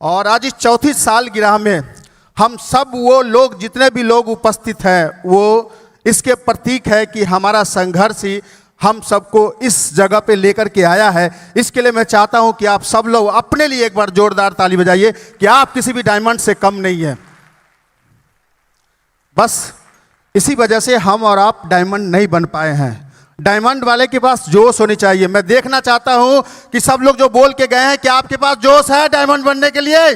और आज इस चौथी सालगिरह में हम सब वो लोग, जितने भी लोग उपस्थित हैं, वो इसके प्रतीक है कि हमारा संघर्ष ही हम सबको इस जगह पे लेकर के आया है। इसके लिए मैं चाहता हूं कि आप सब लोग अपने लिए एक बार जोरदार ताली बजाइए कि आप किसी भी डायमंड से कम नहीं है। बस इसी वजह से हम और आप डायमंड नहीं बन पाए हैं। डायमंड वाले के पास जोश होनी चाहिए। मैं देखना चाहता हूं कि सब लोग जो बोल के गए हैं, क्या आपके पास जोश है डायमंड बनने के लिए?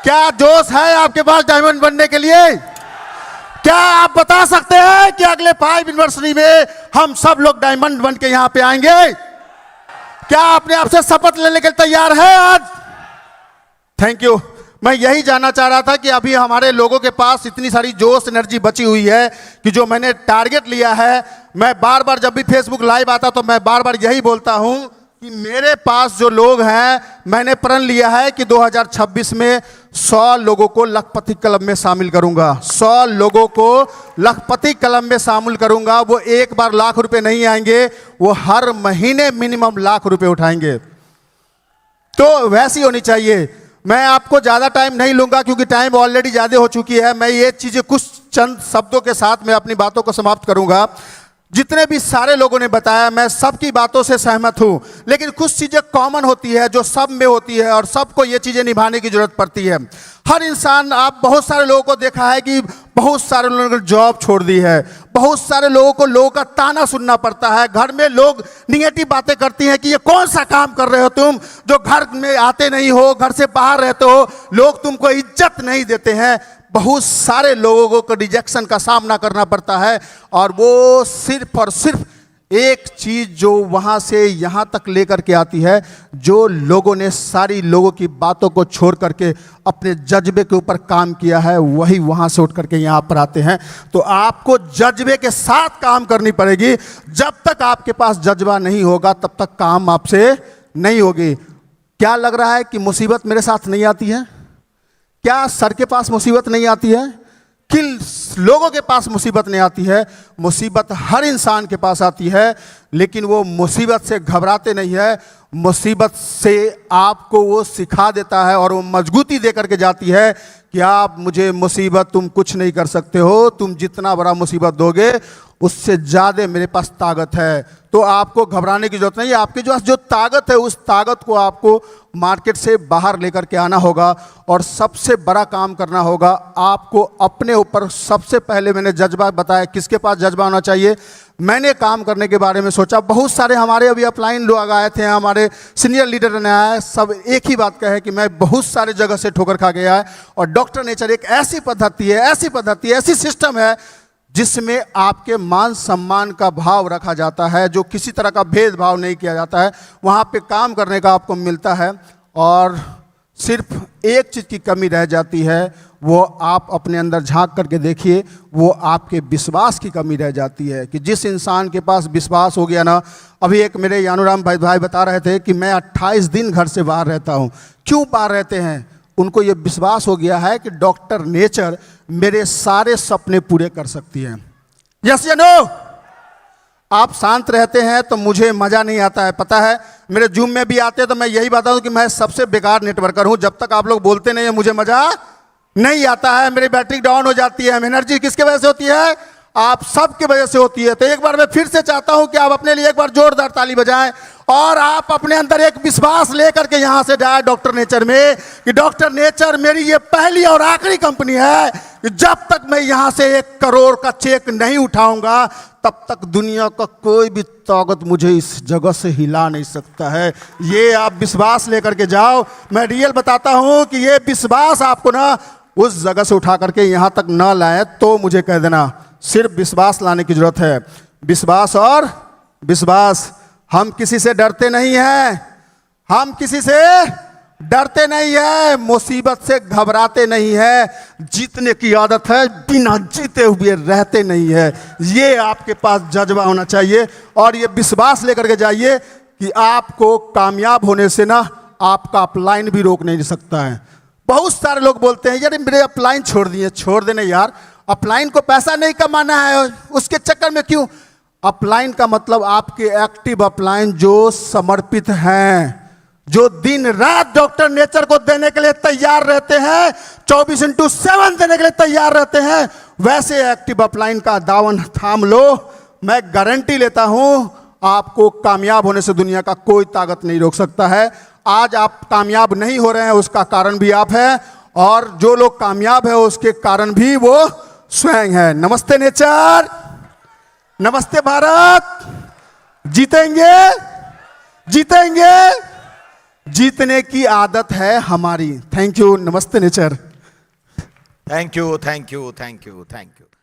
क्या जोश है आपके पास डायमंड बनने के लिए? क्या आप बता सकते हैं कि अगले 5 एनिवर्सरी में हम सब लोग डायमंड बन के यहां पे आएंगे? क्या अपने आप से शपथ लेने के लिए तैयार है आज? Thank you. मैं यही जानना चाह रहा था कि अभी हमारे लोगों के पास इतनी सारी जोश एनर्जी बची हुई है कि जो मैंने टारगेट लिया है, मैं बार बार जब भी फेसबुक लाइव आता तो मैं बार बार यही बोलता हूं कि मेरे पास जो लोग हैं, मैंने प्रण लिया है कि 2026 में 100 लोगों को लखपति क्लब में शामिल करूंगा। 100 लोगों को लखपति क्लब में शामिल करूंगा। वो एक बार लाख रुपए नहीं आएंगे, वो हर महीने मिनिमम लाख रुपए उठाएंगे। तो वैसी होनी चाहिए। मैं आपको ज़्यादा टाइम नहीं लूंगा क्योंकि टाइम ऑलरेडी ज़्यादा हो चुकी है। मैं ये चीज़ें कुछ चंद शब्दों के साथ मैं अपनी बातों को समाप्त करूंगा। जितने भी सारे लोगों ने बताया, मैं सबकी बातों से सहमत हूं, लेकिन कुछ चीज़ें कॉमन होती है जो सब में होती है और सबको ये चीज़ें निभाने की जरूरत पड़ती है। हर इंसान, आप बहुत सारे लोगों को देखा है कि बहुत सारे लोगों ने जॉब छोड़ दी है। बहुत सारे लोगों को लोगों का ताना सुनना पड़ता है। घर में लोग निगेटिव बातें करती हैं कि ये कौन सा काम कर रहे हो तुम, जो घर में आते नहीं हो, घर से बाहर रहते हो, लोग तुमको इज्जत नहीं देते हैं। बहुत सारे लोगों को रिजेक्शन का सामना करना पड़ता है और वो सिर्फ और सिर्फ एक चीज जो वहां से यहां तक लेकर के आती है, जो लोगों ने सारी लोगों की बातों को छोड़ करके अपने जज्बे के ऊपर काम किया है, वही वहां से उठ करके यहां पर आते हैं। तो आपको जज्बे के साथ काम करनी पड़ेगी। जब तक आपके पास जज्बा नहीं होगा तब तक काम आपसे नहीं होगी। क्या लग रहा है कि मुसीबत मेरे साथ नहीं आती है? क्या सर के पास मुसीबत नहीं आती है? किन लोगों के पास मुसीबत नहीं आती है? मुसीबत हर इंसान के पास आती है, लेकिन वो मुसीबत से घबराते नहीं है। मुसीबत से आपको वो सिखा देता है और वो मजबूती दे करके जाती है कि आप, मुझे मुसीबत तुम कुछ नहीं कर सकते हो। तुम जितना बड़ा मुसीबत दोगे उससे ज़्यादा मेरे पास ताकत है। तो आपको घबराने की जरूरत नहीं है। आपके जो ताकत है, उस ताकत को आपको मार्केट से बाहर लेकर के आना होगा और सबसे बड़ा काम करना होगा। आपको अपने ऊपर सबसे पहले, मैंने जज्बा बताया, किसके पास जज्बा होना चाहिए। मैंने काम करने के बारे में सोचा। बहुत सारे हमारे अभी अपलाइन लोग आए थे, हमारे सीनियर लीडर ने आया, सब एक ही बात कहे कि मैं बहुत सारे जगह से ठोकर खा गया है और डॉक्टर नेचर एक ऐसी पद्धति है, ऐसी पद्धति है, ऐसी सिस्टम है जिसमें आपके मान सम्मान का भाव रखा जाता है, जो किसी तरह का भेदभाव नहीं किया जाता है। वहाँ पे काम करने का आपको मिलता है और सिर्फ एक चीज़ की कमी रह जाती है, वो आप अपने अंदर झांक करके देखिए, वो आपके विश्वास की कमी रह जाती है। कि जिस इंसान के पास विश्वास हो गया ना, अभी एक मेरे यानुराम भाई बता रहे थे कि मैं 28 दिन घर से बाहर रहता हूँ। क्यों बाहर रहते हैं? उनको ये विश्वास हो गया है कि डॉक्टर नेचर मेरे सारे सपने पूरे कर सकती है। यस या नो? आप शांत रहते हैं तो मुझे मज़ा नहीं आता है। पता है, मेरे जूम में भी आते हैं तो मैं यही बताता हूँ कि मैं सबसे बेकार नेटवर्कर हूँ। जब तक आप लोग बोलते नहीं है मुझे मज़ा नहीं आता है। मेरी बैटरी डाउन हो जाती है। एनर्जी किसके वजह से होती है? आप सबकी वजह से होती है। तो एक बार मैं फिर से चाहता हूं कि आप अपने लिए एक बार जोरदार ताली बजाएं और आप अपने अंदर एक विश्वास लेकर के यहां से जाए डॉक्टर नेचर में, कि डॉक्टर नेचर मेरी ये पहली और आखिरी कंपनी है कि जब तक मैं यहां से 1 करोड़ का चेक नहीं उठाऊंगा तब तक दुनिया का कोई भी ताकत मुझे इस जगह से हिला नहीं सकता है। ये आप विश्वास लेकर के जाओ। मैं रियल बताता हूं कि ये विश्वास आपको ना उस जगह से उठा करके यहां तक ना लाए तो मुझे कह देना। सिर्फ विश्वास लाने की जरूरत है। विश्वास और विश्वास। हम किसी से डरते नहीं हैं। हम किसी से डरते नहीं है, मुसीबत से घबराते नहीं है। जीतने की आदत है, बिना जीते हुए रहते नहीं है। ये आपके पास जज्बा होना चाहिए और ये विश्वास लेकर के जाइए कि आपको कामयाब होने से ना आपका अपलाइन भी रोक नहीं सकता है। बहुत सारे लोग बोलते हैं यार मेरे अपलाइन छोड़ दिए। छोड़ देने यार, अपलाइन को पैसा नहीं कमाना है, उसके चक्कर में क्यों? अपलाइन का मतलब आपके एक्टिव अपलाइन जो समर्पित हैं, जो दिन रात डॉक्टर नेचर को देने के लिए तैयार रहते हैं, 24x7 देने के लिए तैयार रहते हैं, वैसे एक्टिव अपलाइन का दामन थाम लो। मैं गारंटी लेता हूं आपको कामयाब होने से दुनिया का कोई ताकत नहीं रोक सकता है। आज आप कामयाब नहीं हो रहे हैं, उसका कारण भी आप है, और जो लोग कामयाब है उसके कारण भी वो स्वयं है। नमस्ते नेचर, नमस्ते भारत। जीतेंगे, जीतेंगे, जीतने की आदत है हमारी। Thank you. नमस्ते nature. Thank you, thank you, thank you, thank you.